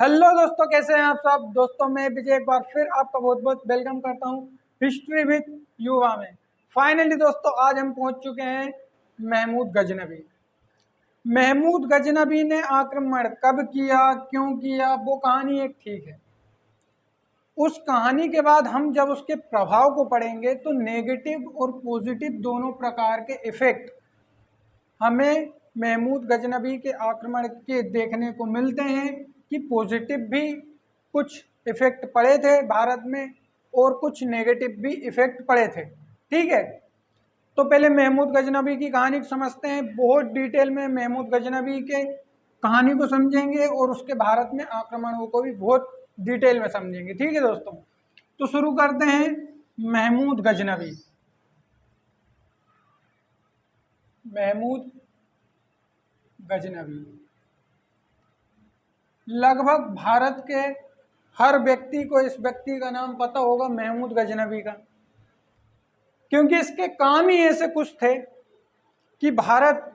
Hello दोस्तों, कैसे हैं आप सब। दोस्तों मैं विजय एक बार फिर आपका बहुत बहुत वेलकम करता हूं हिस्ट्री विद युवा में। फाइनली दोस्तों आज हम पहुंच चुके हैं महमूद गजनवी। महमूद गजनवी ने आक्रमण कब किया, क्यों किया, वो कहानी एक ठीक है। उस कहानी के बाद हम जब उसके प्रभाव को पढ़ेंगे तो नेगेटिव और पॉजिटिव दोनों प्रकार के इफेक्ट हमें महमूद गजनवी के आक्रमण के देखने को मिलते हैं कि पॉजिटिव भी कुछ इफेक्ट पड़े थे भारत में और कुछ नेगेटिव भी इफेक्ट पड़े थे। ठीक है, तो पहले महमूद गजनवी की कहानी को समझते हैं। बहुत डिटेल में महमूद गजनवी के कहानी को समझेंगे और उसके भारत में आक्रमणों को भी बहुत डिटेल में समझेंगे। ठीक है दोस्तों, तो शुरू करते हैं। महमूद गजनवी। महमूद गजनवी लगभग भारत के हर व्यक्ति को इस व्यक्ति का नाम पता होगा, महमूद गजनवी का, क्योंकि इसके काम ही ऐसे कुछ थे कि भारत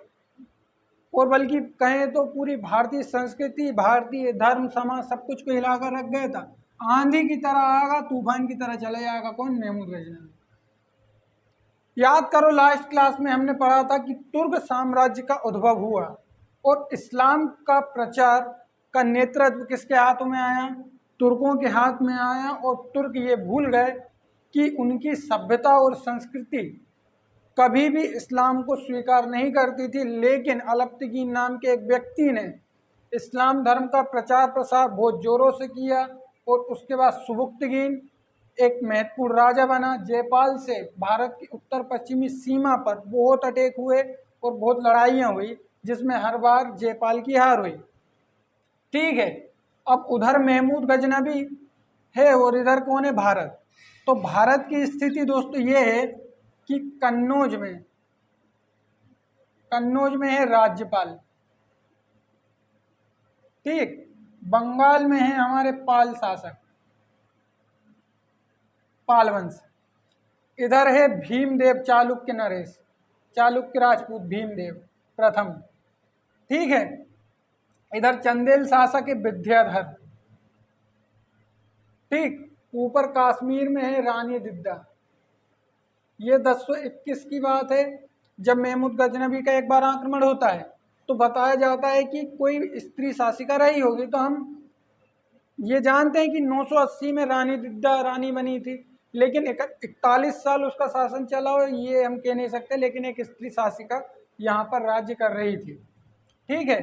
और बल्कि कहें तो पूरी भारतीय संस्कृति, भारतीय धर्म, समाज सब कुछ को हिलाकर रख गया था। आंधी की तरह आएगा, तूफान की तरह चले जाएगा। कौन? महमूद गजनवी। याद करो लास्ट क्लास में हमने पढ़ा था कि तुर्क साम्राज्य का उद्भव हुआ और इस्लाम का प्रचार का नेतृत्व किसके हाथों में आया? तुर्कों के हाथ में आया। और तुर्क ये भूल गए कि उनकी सभ्यता और संस्कृति कभी भी इस्लाम को स्वीकार नहीं करती थी, लेकिन अलप्तगीन नाम के एक व्यक्ति ने इस्लाम धर्म का प्रचार प्रसार बहुत जोरों से किया और उसके बाद सुबुक्तगीन एक महत्वपूर्ण राजा बना। जयपाल से भारत की उत्तर पश्चिमी सीमा पर बहुत अटैक हुए और बहुत लड़ाइयाँ हुई, जिसमें हर बार जयपाल की हार हुई। ठीक है, अब उधर महमूद गजनवी है और इधर कौन है? भारत। तो भारत की स्थिति दोस्तों ये है कि कन्नौज में है राज्यपाल। ठीक, बंगाल में है हमारे पाल शासक, पाल वंश। इधर है भीमदेव चालुक्य नरेश, चालुक्य राजपूत भीमदेव प्रथम। ठीक है, इधर चंदेल शासक है विद्याधर। ठीक, ऊपर कश्मीर में है रानी दिद्दा। ये 1021 की बात है जब महमूद गजनवी का एक बार आक्रमण होता है, तो बताया जाता है कि कोई स्त्री शासिका रही होगी। तो हम ये जानते हैं कि 980 में रानी दिद्दा रानी बनी थी, लेकिन 41 साल उसका शासन चला हो ये हम कह नहीं सकते, लेकिन एक स्त्री शासिका यहाँ पर राज्य कर रही थी। ठीक है,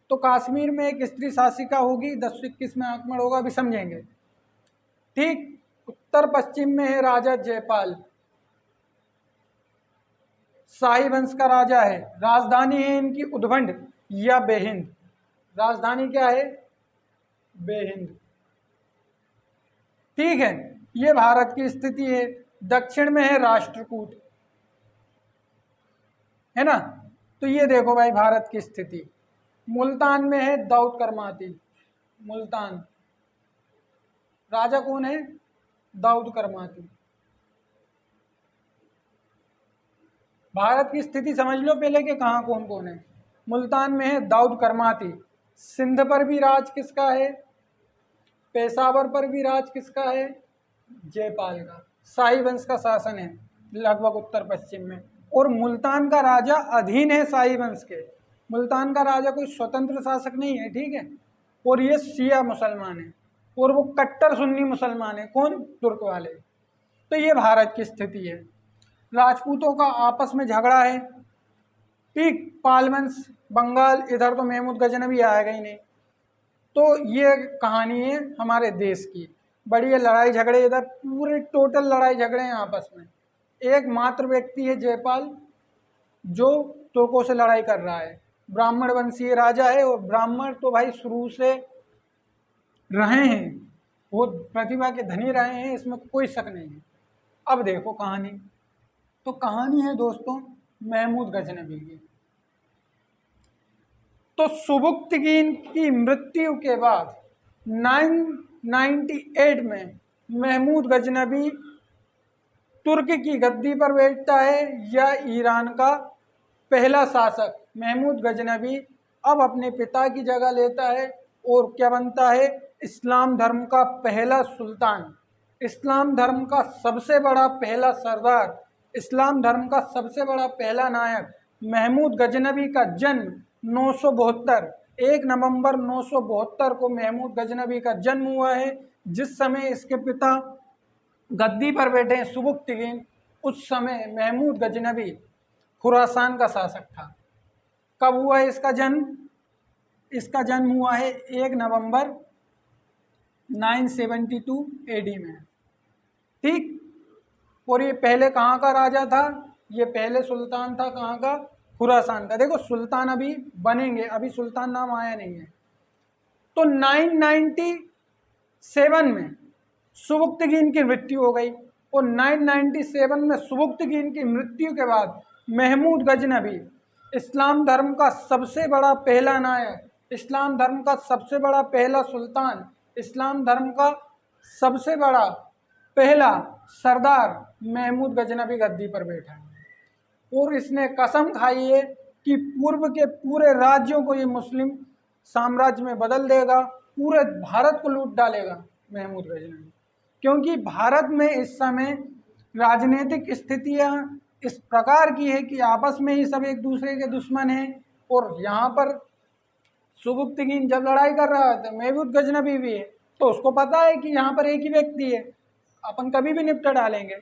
तो कश्मीर में एक स्त्री शासिका होगी, 1021 में आक्रमण होगा, अभी समझेंगे। ठीक, उत्तर पश्चिम में है राजा जयपाल, शाही वंश का राजा है। राजधानी है इनकी उद्भंड या बेहिंद। राजधानी क्या है? बेहिंद। ठीक है, ये भारत की स्थिति है। दक्षिण में है राष्ट्रकूट, है ना। तो ये देखो भाई भारत की स्थिति। मुल्तान में है दाऊद करमाती। मुल्तान राजा कौन है? दाऊद करमाती। भारत की स्थिति समझ लो पहले कि कहाँ कौन कौन है। मुल्तान में है दाऊद करमाती। सिंध पर भी राज किसका है? पेशावर पर भी राज किसका है? जयपाल का। शाही वंश का शासन है लगभग उत्तर पश्चिम में, और मुल्तान का राजा अधीन है शाही वंश के। मुल्तान का राजा कोई स्वतंत्र शासक नहीं है। ठीक है, और ये शिया मुसलमान है और वो कट्टर सुन्नी मुसलमान है। कौन? तुर्क वाले। तो ये भारत की स्थिति है। राजपूतों का आपस में झगड़ा है। ठीक, पालवंश बंगाल, इधर तो महमूद गजनवी आएगा ही नहीं। तो ये कहानी है हमारे देश की। बड़ी लड़ाई झगड़े, इधर पूरे टोटल लड़ाई झगड़े हैं आपस में। एकमात्र व्यक्ति है जयपाल जो तुर्कों से लड़ाई कर रहा है। ब्राह्मण वंशीय राजा है और ब्राह्मण तो भाई शुरू से रहे हैं, वो प्रतिभा के धनी रहे हैं, इसमें कोई शक नहीं है। अब देखो कहानी, तो कहानी है दोस्तों महमूद गजनवी की। तो सुबुक्तगीन की मृत्यु के बाद 998 में महमूद गजनवी तुर्क की गद्दी पर बैठता है या ईरान का पहला शासक महमूद गजनवी अब अपने पिता की जगह लेता है और क्या बनता है, इस्लाम धर्म का पहला सुल्तान, इस्लाम धर्म का सबसे बड़ा पहला सरदार, इस्लाम धर्म का सबसे बड़ा पहला नायक महमूद गजनबी का जन्म 972, 1 नवंबर 972 को महमूद गजनबी का जन्म हुआ है। जिस समय इसके पिता गद्दी पर बैठे हैं सुबुक्तगीन, उस समय महमूद गजनबी खुरासान का शासक था। कब हुआ है इसका जन्म? इसका जन्म हुआ है 1 नवंबर 972 एडी में, ठीक। और ये पहले कहाँ का राजा था? ये पहले सुल्तान था, कहाँ का? खुरासान का। देखो सुल्तान अभी बनेंगे, अभी सुल्तान नाम आया नहीं है। तो 997 में सुबुक्तगीन की मृत्यु हो गई, और 997 में सुबुक्तगीन की मृत्यु के बाद महमूद गजनबी इस्लाम धर्म का सबसे बड़ा पहला नायक, इस्लाम धर्म का सबसे बड़ा पहला सुल्तान, इस्लाम धर्म का सबसे बड़ा पहला सरदार महमूद गजनबी गद्दी पर बैठा है। और इसने कसम खाई है कि पूर्व के पूरे राज्यों को ये मुस्लिम साम्राज्य में बदल देगा, पूरे भारत को लूट डालेगा महमूद गजनबी। क्योंकि भारत में इस समय राजनीतिक स्थितियां इस प्रकार की है कि आपस में ही सब एक दूसरे के दुश्मन हैं। और यहाँ पर सुबुक्तगीन जब लड़ाई कर रहा था, महमूद गजनबी भी है, तो उसको पता है कि यहाँ पर एक ही व्यक्ति है, अपन कभी भी निपटा डालेंगे।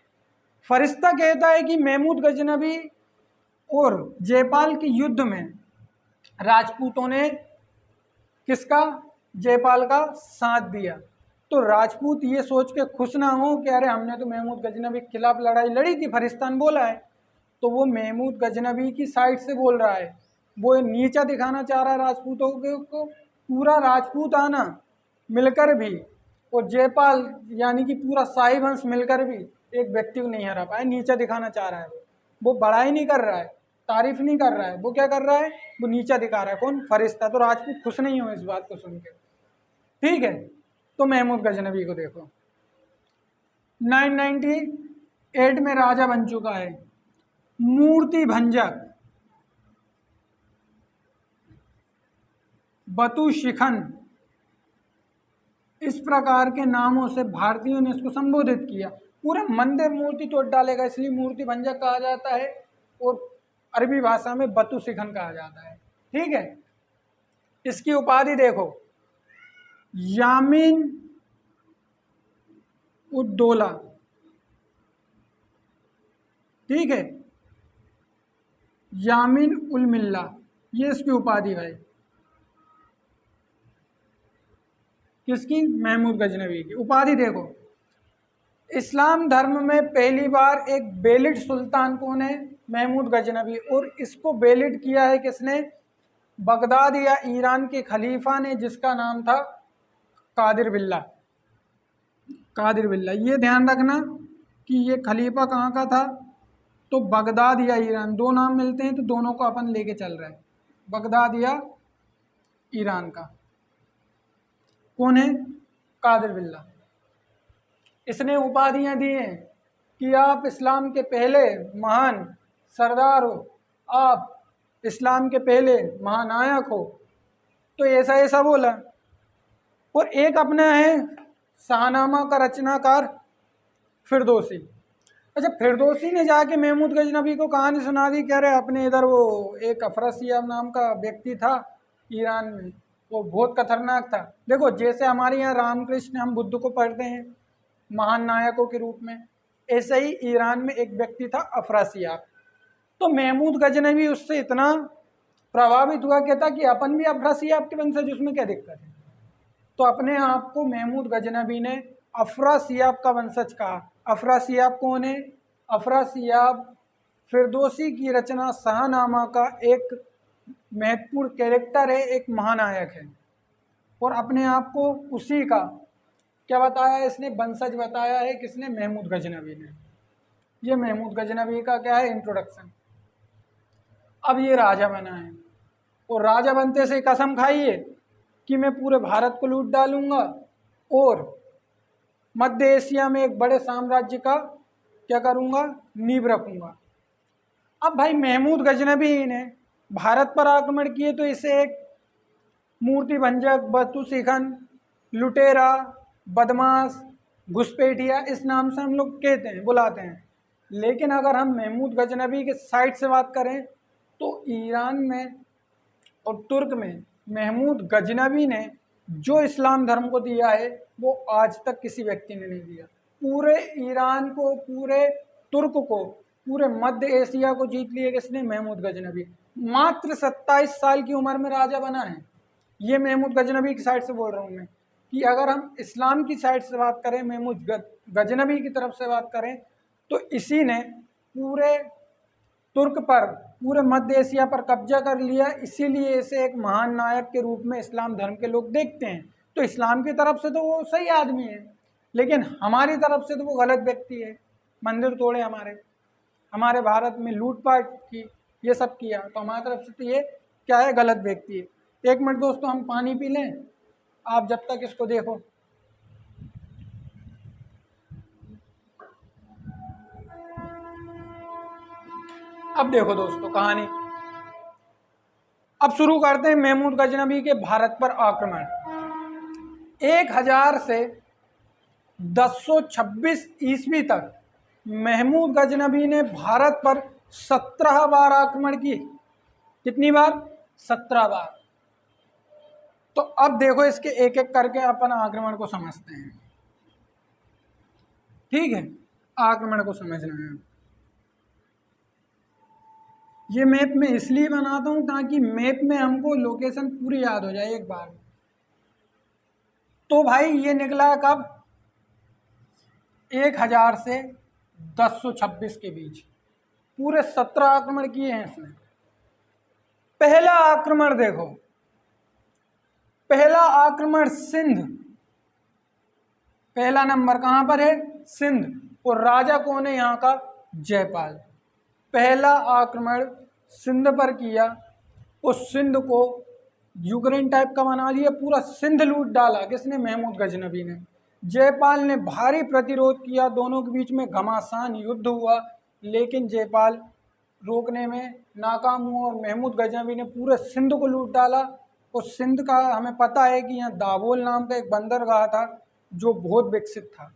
फरिश्ता कहता है कि महमूद गजनबी और जयपाल के युद्ध में राजपूतों ने किसका? जयपाल का साथ दिया। तो राजपूत ये सोच के खुश ना हो कि अरे हमने तो महमूद गजनबी के खिलाफ लड़ाई लड़ी थी, फरिश्ता ने बोला है, तो वो महमूद गजनबी की साइड से बोल रहा है, वो नीचा दिखाना चाह रहा है राजपूतों को। पूरा राजपूत आना मिलकर भी और जयपाल यानी कि पूरा शाही वंश मिलकर भी एक व्यक्ति को नहीं हरा पाए, नीचा दिखाना चाह रहा है। वो बड़ाई नहीं कर रहा है, तारीफ नहीं कर रहा है, वो क्या कर रहा है? वो नीचा दिखा रहा है। कौन? फरिश्ता। तो राजपूत खुश नहीं हो इस बात को सुन के, ठीक है। तो महमूद गजनबी को देखो 998 में राजा बन चुका है, मूर्ति भंजक, बतु शिखन, इस प्रकार के नामों से भारतीयों ने इसको संबोधित किया। पूरे मंदिर मूर्ति तोड़ डालेगा, इसलिए मूर्ति भंजक कहा जाता है, और अरबी भाषा में बतु शिखन कहा जाता है, ठीक है। इसकी उपाधि देखो, यामीन उद्दौला, ठीक है, यामीन उल मिल्ला, ये इसकी उपाधि है। किसकी? महमूद गजनबी की। उपाधि देखो, इस्लाम धर्म में पहली बार एक बेलिड सुल्तान कौन है? महमूद गजनबी। और इसको बेलिड किया है किसने? बगदाद या ईरान के खलीफा ने, जिसका नाम था कादिर बिल्ला। कादिर बिल्ला, ये ध्यान रखना कि ये खलीफा कहाँ का था? तो बगदाद या ईरान, दो नाम मिलते हैं तो दोनों को अपन लेके चल रहे हैं, बगदाद या ईरान का। कौन है? कादिर बिल्ला। इसने उपाधियां दी हैं कि आप इस्लाम के पहले महान सरदार हो, आप इस्लाम के पहले महानायक हो, तो ऐसा ऐसा बोला। और एक अपना है शाहनामा का रचनाकार फिरदौसी। अच्छा, फिरदौसी ने जाके महमूद गजनबी को कहानी सुना दी, कह रहे अपने इधर वो एक अफरासियाब नाम का व्यक्ति था ईरान में, वो बहुत खतरनाक था। देखो जैसे हमारे यहाँ रामकृष्ण हम बुद्ध को पढ़ते हैं महान नायकों के रूप में, ऐसे ही ईरान में एक व्यक्ति था अफरासियाब। तो महमूद गजनबी उससे इतना प्रभावित हुआ, कहता कि अपन भी अफरासियाब के वंशज, उसमें क्या दिक्कत है। तो अपने आप को महमूद गजनबी ने अफरासियाब का वंशज कहा। अफरासियाब कौन है? अफरासियाब फिरदौसी की रचना शाहनामा का एक महत्वपूर्ण कैरेक्टर है, एक महानायक है, और अपने आप को उसी का क्या बताया इसने? वंशज बताया है। किसने? महमूद गजनबी ने। ये महमूद गजनबी का क्या है? इंट्रोडक्शन। अब ये राजा बना है, और राजा बनते से कसम खाई है कि मैं पूरे भारत को लूट डालूंगा और मध्य एशिया में एक बड़े साम्राज्य का क्या करूंगा? नींव रखूंगा। अब भाई महमूद गजनबी ने भारत पर आक्रमण किए, तो इसे एक मूर्ति भंजक, वस्तु शिखन, लुटेरा, बदमाश, घुसपैठिया, इस नाम से हम लोग कहते हैं, बुलाते हैं। लेकिन अगर हम महमूद गजनबी के साइड से बात करें तो ईरान में और तुर्क में महमूद गजनबी ने जो इस्लाम धर्म को दिया है वो आज तक किसी व्यक्ति ने नहीं दिया। पूरे ईरान को, पूरे तुर्क को, पूरे मध्य एशिया को जीत लिया किसने? महमूद गजनबी। मात्र 27 साल की उम्र में राजा बना है। ये महमूद गजनबी की साइड से बोल रहा हूँ मैं, कि अगर हम इस्लाम की साइड से बात करें, महमूद गजनबी की तरफ से बात करें, तो इसी ने पूरे तुर्क पर, पूरे मध्य एशिया पर कब्जा कर लिया। इसीलिए इसे एक महान नायक के रूप में इस्लाम धर्म के लोग देखते हैं। तो इस्लाम की तरफ से तो वो सही आदमी है, लेकिन हमारी तरफ से तो वो गलत व्यक्ति है। मंदिर तोड़े, हमारे भारत में लूटपाट की, ये सब किया, तो हमारी तरफ से तो ये क्या है? गलत व्यक्ति है। 1 मिनट दोस्तों, हम पानी पी लें, आप जब तक इसको देखो। अब देखो दोस्तों कहानी, अब शुरू करते हैं महमूद गजनबी के भारत पर आक्रमण। 1000 से 1026 ईस्वी तक महमूद गजनबी ने भारत पर 17 बार आक्रमण किए। कितनी बार? 17 बार। तो अब देखो इसके एक एक करके अपन आक्रमण को समझते हैं। ठीक है, आक्रमण को समझना है। ये मैप में इसलिए बनाता हूं ताकि मैप में हमको लोकेशन पूरी याद हो जाए एक बार। तो भाई ये निकला कब? 1000 से 1026 के बीच पूरे 17 आक्रमण किए हैं इसने। पहला आक्रमण देखो, पहला आक्रमण सिंध, पहला नंबर कहां पर है? सिंध। और राजा कौन है यहाँ का? जयपाल। पहला आक्रमण सिंध पर किया और सिंध को यूक्रेन टाइप का बना दिया, पूरा सिंध लूट डाला। किसने? महमूद गजनबी ने। जयपाल ने भारी प्रतिरोध किया, दोनों के बीच में घमासान युद्ध हुआ, लेकिन जयपाल रोकने में नाकाम हुआ और महमूद गजनबी ने पूरे सिंध को लूट डाला। और सिंध का हमें पता है कि यहाँ दाभोल नाम का एक बंदरगाह था जो बहुत विकसित था।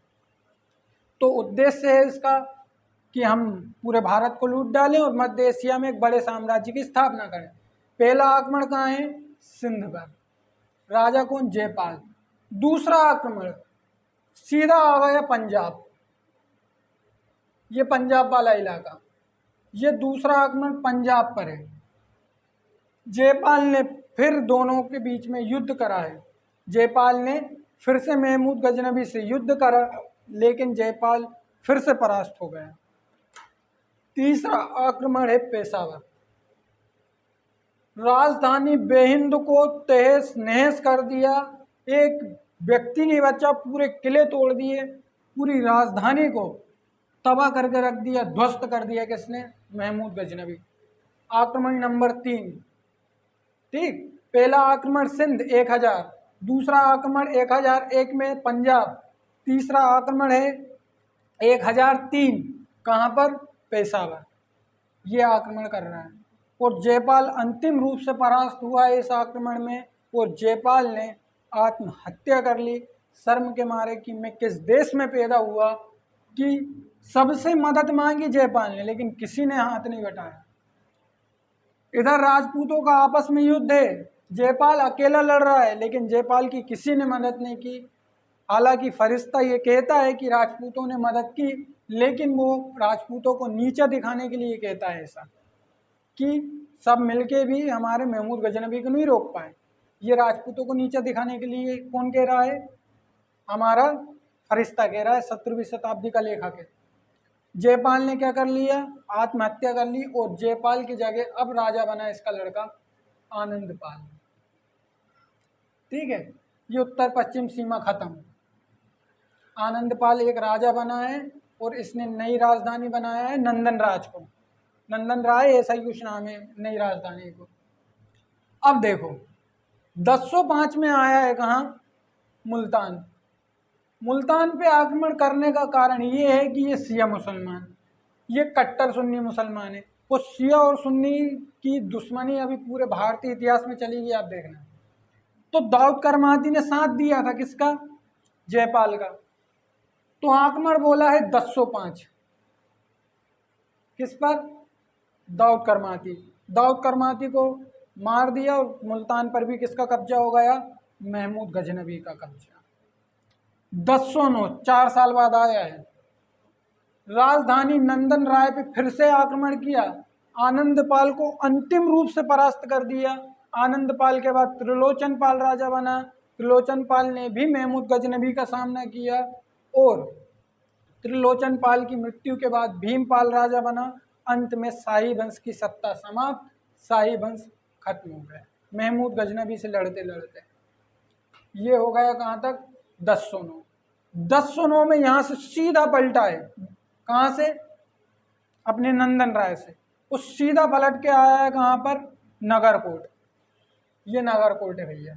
तो उद्देश्य है इसका कि हम पूरे भारत को लूट डालें और मध्य एशिया में एक बड़े साम्राज्य की स्थापना करें। पहला आक्रमण कहाँ है? सिंध पर। राजा कौन? जयपाल। दूसरा आक्रमण सीधा आ गया पंजाब, ये पंजाब वाला इलाका। ये दूसरा आक्रमण पंजाब पर है। जयपाल ने फिर दोनों के बीच में युद्ध करा है। जयपाल ने फिर से महमूद गजनबी से युद्ध करा, लेकिन जयपाल फिर से परास्त हो गया। तीसरा आक्रमण है पेशावर। राजधानी बेहिंद को तहस नहस कर दिया, एक व्यक्ति नहीं बचा, पूरे किले तोड़ दिए, पूरी राजधानी को तबाह करके रख दिया, ध्वस्त कर दिया। किसने? महमूद गजनबी। आक्रमण नंबर 3। ठीक, पहला आक्रमण सिंध 1000, दूसरा आक्रमण 1001 में पंजाब, तीसरा आक्रमण है 1003 कहाँ पर? पेशावर। ये आक्रमण कर रहा है और जयपाल अंतिम रूप से परास्त हुआ है इस आक्रमण में। और जयपाल ने आत्महत्या कर ली शर्म के मारे कि मैं किस देश में पैदा हुआ, कि सबसे मदद मांगी जयपाल ने लेकिन किसी ने हाथ नहीं बटाया। इधर राजपूतों का आपस में युद्ध है, जयपाल अकेला लड़ रहा है लेकिन जयपाल की किसी ने मदद नहीं की। हालांकि फरिश्ता ये कहता है कि राजपूतों ने मदद की, लेकिन वो राजपूतों को नीचा दिखाने के लिए कहता है ऐसा, कि सब मिलके भी हमारे महमूद गजनबी को नहीं रोक पाए। ये राजपूतों को नीचा दिखाने के लिए कौन कह रहा है? हमारा फरिश्ता कह रहा है, 17वीं शताब्दी का लेखक है। जयपाल ने क्या कर लिया? आत्महत्या कर ली और जयपाल की जगह अब राजा बना इसका लड़का आनंदपाल। ठीक है, ये उत्तर पश्चिम सीमा खत्म। आनंदपाल एक राजा बना है और इसने नई राजधानी बनाया है नंदन राज को। नंदन राय ऐसा ही कुछ नाम है नई राजधानी को। अब देखो 1005 में आया है कहाँ? मुल्तान। मुल्तान पे आक्रमण करने का कारण ये है कि ये शिया मुसलमान, ये कट्टर सुन्नी मुसलमान है। वो शिया और सुन्नी की दुश्मनी अभी पूरे भारतीय इतिहास में चली गई, आप देखना। तो दाऊद करमाती ने साथ दिया था किसका? जयपाल का। तो आक्रमण बोला है 1005 किस पर? दाऊद करमाती। दाऊद करमाती को मार दिया और मुल्तान पर भी किसका कब्जा हो गया? महमूद गजनवी का कब्जा। 1009 4 साल बाद आया है। राजधानी नंदन राय पे फिर से आक्रमण किया, आनंदपाल को अंतिम रूप से परास्त कर दिया। आनंदपाल के बाद त्रिलोचन पाल राजा बना। त्रिलोचन पाल ने भी महमूद गजनवी का सामना किया और त्रिलोचन पाल की मृत्यु के बाद भीमपाल राजा बना। अंत में शाही वंश की सत्ता समाप्त, शाही वंश खत्म हो गया महमूद गजनवी से लड़ते लड़ते। ये हो गया कहाँ तक? 1009। 1009 में यहाँ से सीधा पलटा है। कहाँ से? अपने नंदन राय से। उस सीधा पलट के आया है कहाँ पर? नगरकोट। ये नगरकोट है भैया,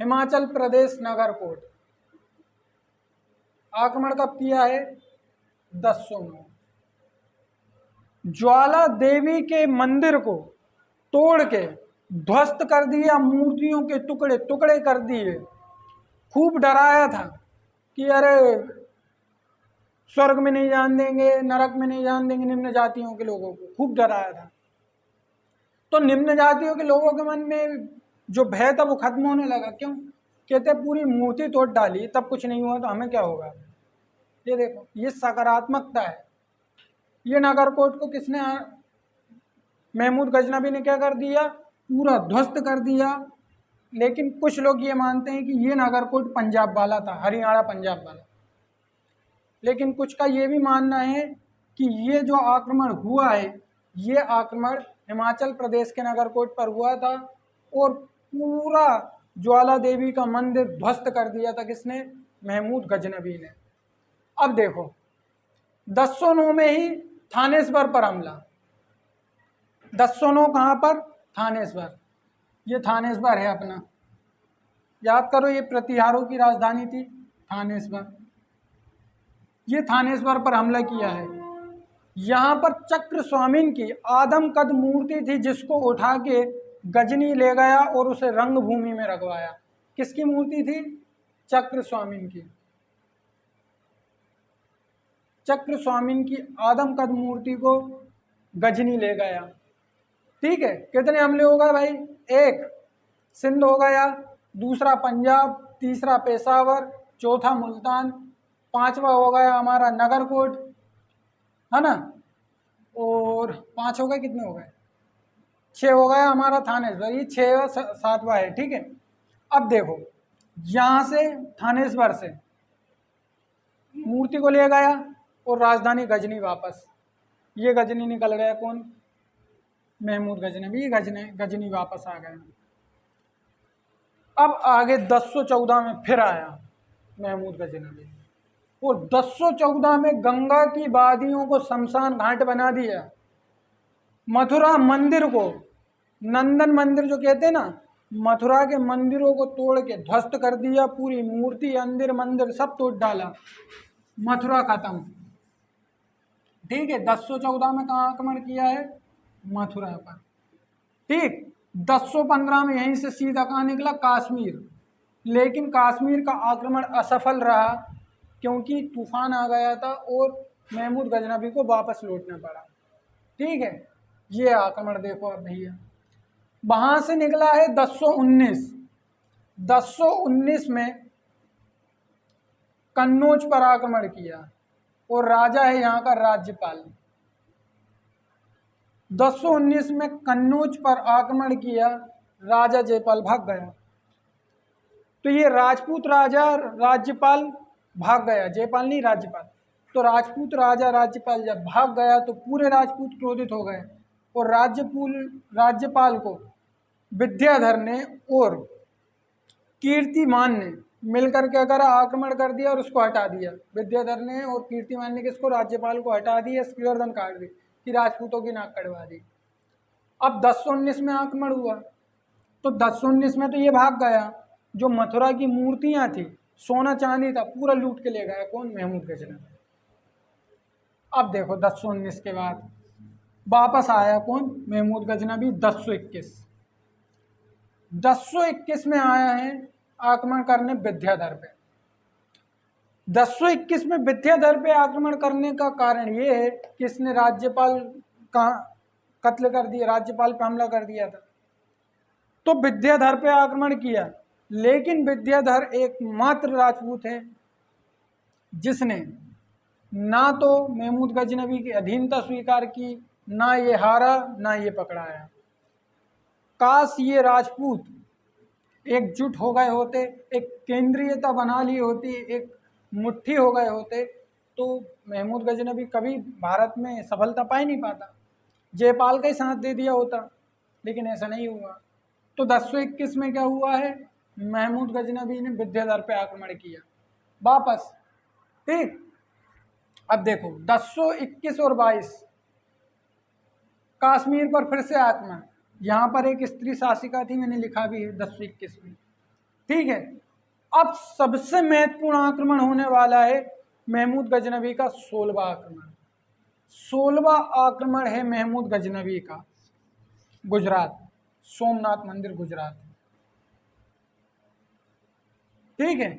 हिमाचल प्रदेश नगरकोट। आक्रमण कब किया है? 1009। ज्वाला देवी के मंदिर को तोड़ के ध्वस्त कर दिया, मूर्तियों के टुकड़े टुकड़े कर दिए। खूब डराया था कि अरे स्वर्ग में नहीं जान देंगे, नरक में नहीं जान देंगे निम्न जातियों के लोगों को, खूब डराया था। तो निम्न जातियों के लोगों के मन में जो भय था वो खत्म होने लगा। क्यों? कहते पूरी मूर्ति तोड़ डाली तब कुछ नहीं हुआ तो हमें क्या होगा? ये देखो, ये सकारात्मकता है। ये नगरकोट को किसने? महमूद गजनवी ने क्या कर दिया? पूरा ध्वस्त कर दिया। लेकिन कुछ लोग ये मानते हैं कि ये नगरकोट पंजाब वाला था, हरियाणा पंजाब वाला। लेकिन कुछ का ये भी मानना है कि ये जो आक्रमण हुआ है, ये आक्रमण हिमाचल प्रदेश के नगरकोट पर हुआ था और पूरा ज्वाला देवी का मंदिर ध्वस्त कर दिया था किसने? महमूद गजनवी ने। अब देखो 1009 में ही थानेश्वर पर हमला। 1009 कहाँ पर? थानेश्वर। ये थानेश्वर है अपना, याद करो, ये प्रतिहारों की राजधानी थी थानेश्वर। ये थानेश्वर पर हमला किया है। यहाँ पर चक्र स्वामीन की आदमकद मूर्ति थी जिसको उठा के गजनी ले गया और उसे रंगभूमि में रखवाया। किसकी मूर्ति थी? चक्र स्वामीन की। चक्र स्वामीन की आदमकद मूर्ति को गजनी ले गया। ठीक है, कितने हमले हो गए भाई? एक सिंध हो गया, दूसरा पंजाब, तीसरा पेशावर, चौथा मुल्तान, पांचवा हो गया हमारा नगरकोट, है ना, और 5 हो गए, कितने हो गए? 6 हो गया हमारा थानेश्वर। ये 6 7वां है। ठीक है, अब देखो यहाँ से थानेश्वर से मूर्ति को ले गया और राजधानी गजनी वापस। ये गजनी निकल गया, कौन? महमूद गजनवी। गजनी वापस आ गया। अब आगे 1014 में फिर आया महमूद गजनवी और 1014 में गंगा की वादियों को शमशान घाट बना दिया। मथुरा मंदिर को, नंदन मंदिर जो कहते हैं ना, मथुरा के मंदिरों को तोड़ के ध्वस्त कर दिया। पूरी मूर्ति, अंदिर, मंदिर सब तोड़ डाला। मथुरा खत्म। ठीक है, 1014 में कहाँ आक्रमण किया है? मथुरा पर। ठीक, 1015 में यहीं से सीधा कहाँ निकला? कश्मीर। लेकिन कश्मीर का आक्रमण असफल रहा क्योंकि तूफान आ गया था और महमूद गजनवी को वापस लौटना पड़ा। ठीक है, ये आक्रमण देखो अब भैया। वहां से निकला है 1019। 1019 में कन्नौज पर आक्रमण किया और राजा है यहाँ का राज्यपाल। 1019 में कन्नौज पर आक्रमण किया, राजा जयपाल भाग गया। तो ये राजपूत राजा राज्यपाल भाग गया, जयपाल नहीं राज्यपाल। तो राजपूत राजा राज्यपाल जब भाग गया तो पूरे राजपूत क्रोधित हो गए और राज्यपाल को विद्याधर ने और कीर्तिमान ने मिलकर क्या करा? आक्रमण कर दिया और उसको हटा दिया। विद्याधर ने और कीर्तिमान ने किसको? राज्यपाल को हटा दिया, इसकी गर्दन काट दी, कि राजपूतों की नाक कटवा दी। अब 1019 में आक्रमण हुआ तो 1019 में तो ये भाग गया। जो मथुरा की मूर्तियां थी, सोना चांदी था, पूरा लूट के ले गया। कौन? महमूद गजनवी। अब देखो 1019 के बाद वापस आया कौन? महमूद गजनवी। 1021 1021 में आया है आक्रमण करने विद्याधर पे। 1021 में विद्याधर पे आक्रमण करने का कारण ये है कि इसने राज्यपाल का कत्ल कर दिया, राज्यपाल पे हमला कर दिया था, तो विद्याधर पे आक्रमण किया। लेकिन विद्याधर एकमात्र राजपूत है जिसने ना तो महमूद गजनवी की अधीनता स्वीकार की, ना ये हारा, ना ये पकड़ाया। काश ये राजपूत एकजुट हो गए होते, एक केंद्रीयता बना ली होती, एक मुट्ठी हो गए होते, तो महमूद गजनवी कभी भारत में सफलता पा ही नहीं पाता। जयपाल का ही साथ दे दिया होता, लेकिन ऐसा नहीं हुआ। तो 1021 में क्या हुआ है, महमूद गजनवी ने विद्याधर पे आक्रमण किया वापस। ठीक, अब देखो 1021 और 22 कश्मीर पर फिर से आक्रमण। यहाँ पर एक स्त्री शासिका थी, मैंने लिखा भी है 1021 में। ठीक है, अब सबसे महत्वपूर्ण आक्रमण होने वाला है महमूद गजनवी का 16वां आक्रमण। 16वां आक्रमण है महमूद गजनवी का गुजरात, सोमनाथ मंदिर गुजरात। ठीक है,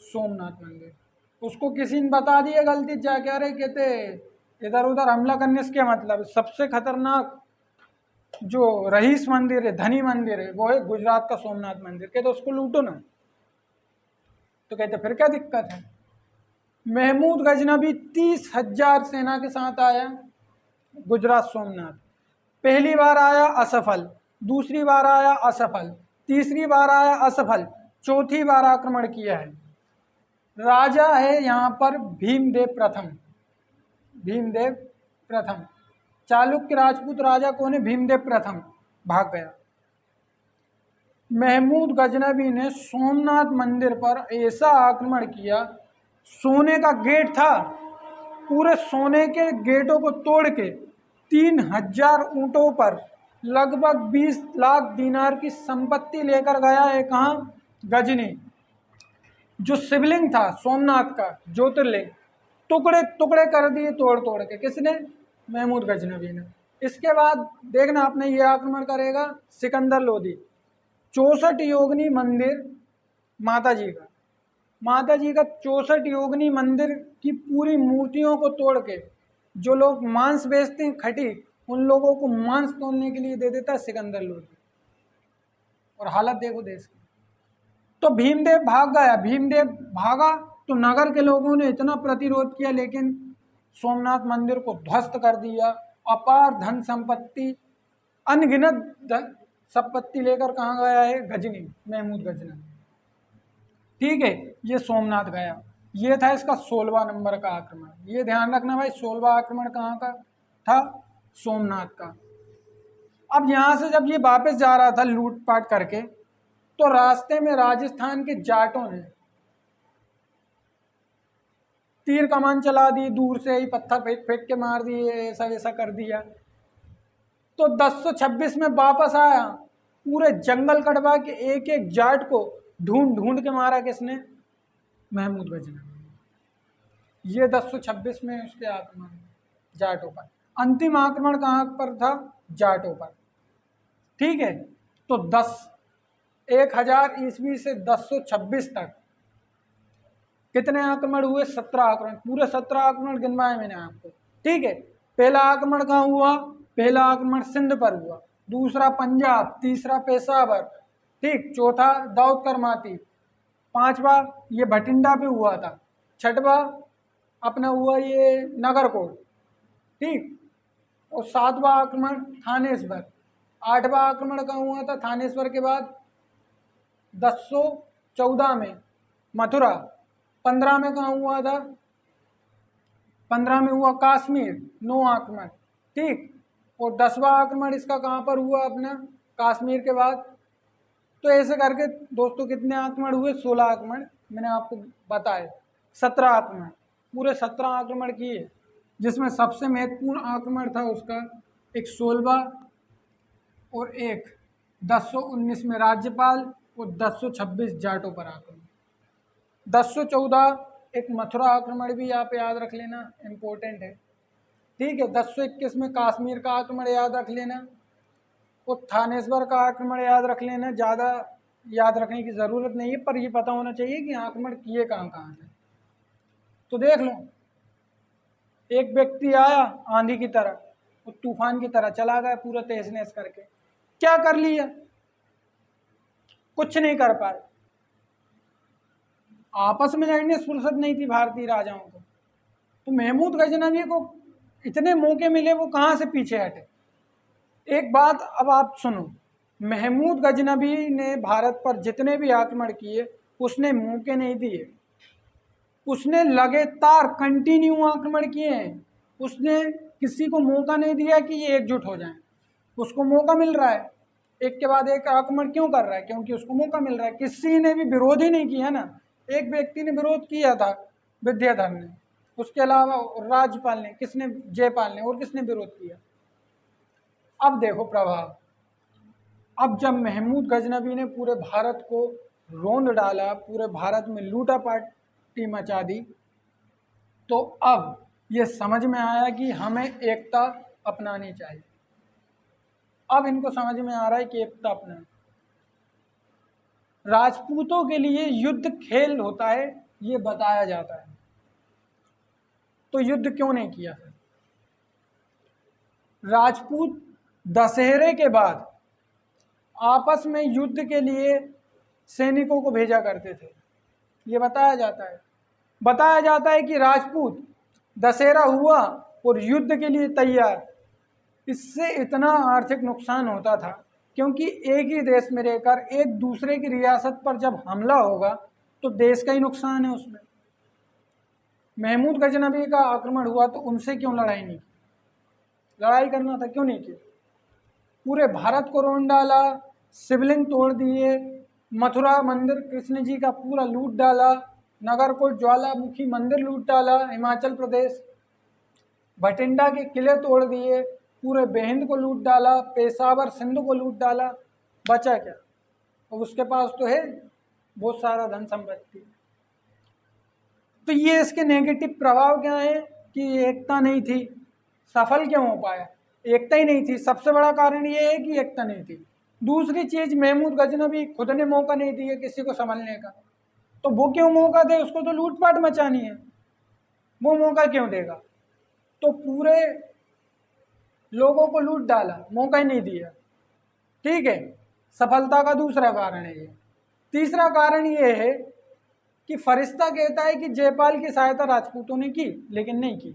सोमनाथ मंदिर, उसको किसी ने बता दिया गलती जा क्या रहे, कहते इधर उधर हमला करने से क्या मतलब, सबसे खतरनाक जो रईस मंदिर है, धनी मंदिर है, वो है गुजरात का सोमनाथ मंदिर, कहते उसको लूटो ना। तो कहते फिर क्या दिक्कत है। महमूद गजनवी 30,000 सेना के साथ आया गुजरात सोमनाथ। पहली बार आया असफल, दूसरी बार आया असफल, तीसरी बार आया असफल, चौथी बार आक्रमण किया है। राजा है यहाँ पर भीमदेव प्रथम। भीमदेव प्रथम, चालुक्य राजपूत राजा कौन है, भीमदेव प्रथम, भाग गया। महमूद गजनवी ने सोमनाथ मंदिर पर ऐसा आक्रमण किया, सोने का गेट था, पूरे सोने के गेटों को तोड़ के 3,000 ऊंटों पर लगभग 20 लाख दीनार की संपत्ति लेकर गया है। कहाँ, गजनी, जो शिवलिंग था सोमनाथ का ज्योतिर्लिंग, टुकड़े टुकड़े कर दिए तोड़ तोड़ के। किसने, महमूद गजनवी ने। इसके बाद देखना आपने ये आक्रमण करेगा सिकंदर लोधी, 64 योगिनी मंदिर माता जी का, माता जी का 64 योगिनी मंदिर की पूरी मूर्तियों को तोड़ के, जो लोग मांस बेचते हैं खटी, उन लोगों को मांस तोड़ने के लिए दे देता है सिकंदर लोधी। और हालत देखो देश की। तो भीमदेव भाग गया, भीमदेव भागा तो नगर के लोगों ने इतना प्रतिरोध किया, लेकिन सोमनाथ मंदिर को ध्वस्त कर दिया। अपार धन संपत्ति, अनगिनत संपत्ति लेकर कहाँ गया है, गजनी, महमूद गजनवी। ठीक है, ये सोमनाथ गया। ये था इसका 16वां नंबर का आक्रमण। ये ध्यान रखना भाई, 16वां आक्रमण कहाँ का था, सोमनाथ का। अब यहाँ से जब ये वापस जा रहा था लूटपाट करके, तो रास्ते में राजस्थान के जाटों ने तीर कमान चला दी, दूर से ही पत्थर फेंक फेंक के मार दिए, ऐसा वैसा कर दिया। तो 1026 में वापस आया, पूरे जंगल कटवा के एक एक जाट को ढूंढ ढूंढ के मारा। किसने, महमूद गजनवी। ये 1026 में उसके आक्रमण जाटों पर। अंतिम आक्रमण कहाँ पर था, जाटों पर। ठीक है, तो 1000 ईस्वी से 1026 तक कितने आक्रमण हुए, 17 आक्रमण। पूरे 17 आक्रमण गिनवाए मैंने आपको। ठीक है, पहला आक्रमण कहाँ हुआ, पहला आक्रमण सिंध पर हुआ, दूसरा पंजाब, तीसरा पेशावर, ठीक, चौथा दाऊद करमाती, पांचवा ये भटिंडा पे हुआ था, छठवा अपना हुआ ये नगरकोट, ठीक, और सातवां आक्रमण थानेश्वर, आठवां आक्रमण कहाँ हुआ था, थानेश्वर के बाद 1014 में मथुरा, 15 में कहाँ हुआ था, 15 में हुआ कश्मीर, 9 आक्रमण, ठीक, और 10वां आक्रमण इसका कहाँ पर हुआ, अपना कश्मीर के बाद। तो ऐसे करके दोस्तों कितने आक्रमण हुए, 16 आक्रमण मैंने आपको बताए। 17 आक्रमण, पूरे 17 आक्रमण किए, जिसमें सबसे महत्वपूर्ण आक्रमण था उसका एक 16वां और एक 1019 में राज्यपाल और 1026 जाटों पर आक्रमण। 1014 एक मथुरा आक्रमण भी आप याद रख लेना, इम्पोर्टेंट है। ठीक है, 1021 में कश्मीर का आक्रमण याद रख लेना, वो थानेश्वर का आक्रमण याद रख लेना, ज़्यादा याद रखने की ज़रूरत नहीं है, पर ये पता होना चाहिए कि आक्रमण किए कहाँ कहाँ थे। तो देख लो, एक व्यक्ति आया आंधी की तरह, वो तूफान की तरह चला गया पूरा तहस नहस करके। क्या कर लिया? कुछ नहीं कर पाए। आपस में लड़ने से फुर्सत नहीं थी भारतीय राजाओं को। तो महमूद गजनवी को इतने मौके मिले, वो कहाँ से पीछे हटे। एक बात अब आप सुनो, महमूद गजनवी ने भारत पर जितने भी आक्रमण किए उसने मौके नहीं दिए, उसने लगातार कंटिन्यू आक्रमण किए हैं। उसने किसी को मौका नहीं दिया कि ये एकजुट हो जाएं। उसको मौका मिल रहा है, एक के बाद एक आक्रमण क्यों कर रहा है? क्योंकि उसको मौका मिल रहा है। किसी ने भी विरोध ही नहीं किया ना। एक व्यक्ति ने विरोध किया था, विद्याधर ने, उसके अलावा राज्यपाल ने, किसने? जयपाल ने। और किसने विरोध किया? अब देखो प्रभाव। अब जब महमूद गजनवी ने पूरे भारत को रोंद डाला, पूरे भारत में लूटा पाटी मचा दी, तो अब ये समझ में आया कि हमें एकता अपनानी चाहिए। अब इनको समझ में आ रहा है कि एकता अपनाएं। राजपूतों के लिए युद्ध खेल होता है, ये बताया जाता है, तो युद्ध क्यों नहीं किया फिर? राजपूत दशहरे के बाद आपस में युद्ध के लिए सैनिकों को भेजा करते थे, ये बताया जाता है। बताया जाता है कि राजपूत दशहरा हुआ और युद्ध के लिए तैयार। इससे इतना आर्थिक नुकसान होता था, क्योंकि एक ही देश में रहकर एक दूसरे की रियासत पर जब हमला होगा तो देश का ही नुकसान है उसमें। महमूद गजनवी का आक्रमण हुआ तो उनसे क्यों लड़ाई नहीं की? लड़ाई करना था, क्यों नहीं की? पूरे भारत को रोन डाला, शिवलिंग तोड़ दिए, मथुरा मंदिर कृष्ण जी का पूरा लूट डाला, नगरकोट ज्वालामुखी मंदिर लूट डाला, हिमाचल प्रदेश, भटिंडा के किले तोड़ दिए, पूरे बेहिंद को लूट डाला, पेशावर सिंध को लूट डाला। बचा क्या? और उसके पास तो है बहुत सारा धन संपत्ति। तो ये इसके नेगेटिव प्रभाव क्या है कि एकता नहीं थी। सफल क्यों हो पाया? एकता ही नहीं थी। सबसे बड़ा कारण ये है कि एकता नहीं थी। दूसरी चीज, महमूद गजनवी खुद ने मौका नहीं दिया किसी को संभलने का, तो वो क्यों मौका दे? उसको तो लूटपाट मचानी है, वो मौका क्यों देगा? तो पूरे लोगों को लूट डाला, मौका ही नहीं दिया। ठीक है, सफलता का दूसरा कारण है ये। तीसरा कारण ये है कि फरिश्ता कहता है कि जयपाल की सहायता राजपूतों ने की, लेकिन नहीं की।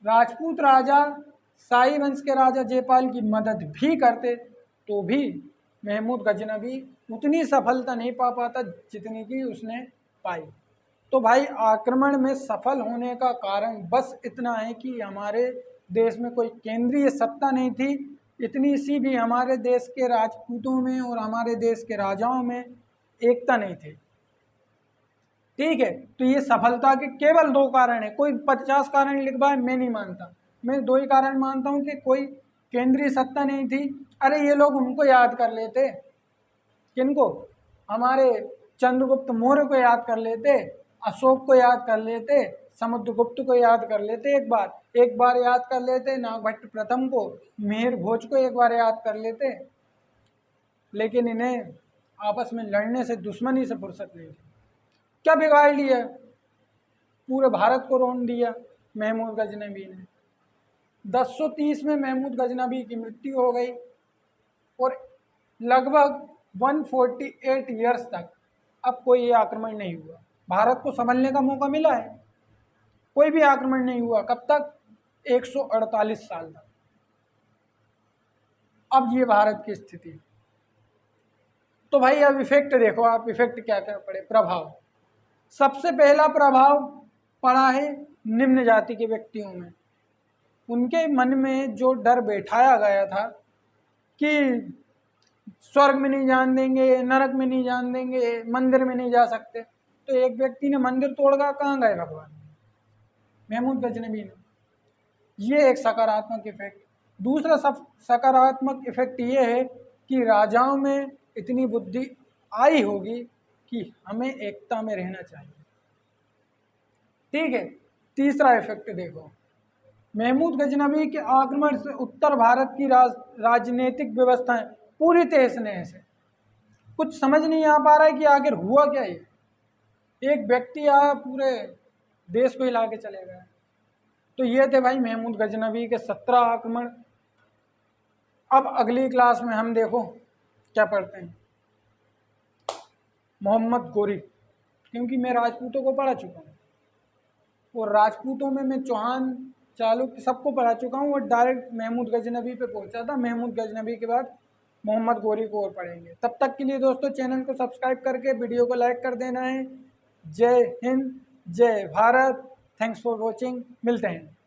राजपूत राजा, शाही वंश के राजा जयपाल की मदद भी करते तो भी महमूद गजनवी उतनी सफलता नहीं पा पाता जितनी की उसने पाई। तो भाई, आक्रमण में सफल होने का कारण बस इतना है कि हमारे देश में कोई केंद्रीय सत्ता नहीं थी, इतनी सी भी हमारे देश के राजपूतों में और हमारे देश के राजाओं में एकता नहीं थी। ठीक है, तो ये सफलता के केवल 2 कारण है। कोई 50 कारण लिखवाए, मैं नहीं मानता। मैं 2 ही कारण मानता हूँ कि कोई केंद्रीय सत्ता नहीं थी। अरे ये लोग उनको याद कर लेते, किनको? हमारे चंद्रगुप्त मौर्य को याद कर लेते, अशोक को याद कर लेते, समुद्रगुप्त को याद कर लेते, एक बार याद कर लेते, नागभट्ट प्रथम को, मिहिर भोज को एक बार याद कर लेते। लेकिन इन्हें आपस में लड़ने से, दुश्मनी से फुर्सत नहीं थी। क्या बिगाड़ लिया? पूरे भारत को रोन दिया महमूद गजनवी ने। 1030 में महमूद गजनवी की मृत्यु हो गई और लगभग 148 ईयर्स तक अब कोई आक्रमण नहीं हुआ। भारत को संभलने का मौका मिला है, कोई भी आक्रमण नहीं हुआ। कब तक? 148 साल तक। अब ये भारत की स्थिति। तो भाई अब इफेक्ट देखो आप, इफेक्ट क्या क्या पड़े, प्रभाव। सबसे पहला प्रभाव पड़ा है निम्न जाति के व्यक्तियों में। उनके मन में जो डर बैठाया गया था कि स्वर्ग में नहीं जान देंगे, नरक में नहीं जान देंगे, मंदिर में नहीं जा सकते, तो एक व्यक्ति ने मंदिर तोड़गा, कहाँ गए भगवान? महमूद गजनवी ने। ये एक सकारात्मक इफेक्ट। दूसरा सकारात्मक इफेक्ट ये है कि राजाओं में इतनी बुद्धि आई होगी कि हमें एकता में रहना चाहिए। ठीक है, तीसरा इफेक्ट देखो, महमूद गजनवी के आक्रमण से उत्तर भारत की राजनीतिक व्यवस्थाएं पूरी तहस नहस है। कुछ समझ नहीं आ पा रहा है कि आखिर हुआ क्या ये। एक व्यक्ति आया पूरे देश को हिला के चले गया। तो ये थे भाई महमूद गजनवी के 17 आक्रमण। अब अगली क्लास में हम देखो क्या पढ़ते हैं, मोहम्मद गोरी, क्योंकि मैं राजपूतों को पढ़ा चुका हूँ और राजपूतों में मैं चौहान चालुक्य सबको पढ़ा चुका हूँ और डायरेक्ट महमूद गजनवी पे पहुंचा था। महमूद गजनवी के बाद मोहम्मद गोरी को और पढ़ेंगे। तब तक के लिए दोस्तों चैनल को सब्सक्राइब करके वीडियो को लाइक कर देना है। जय हिंद, जय भारत, थैंक्स फॉर वॉचिंग, मिलते हैं।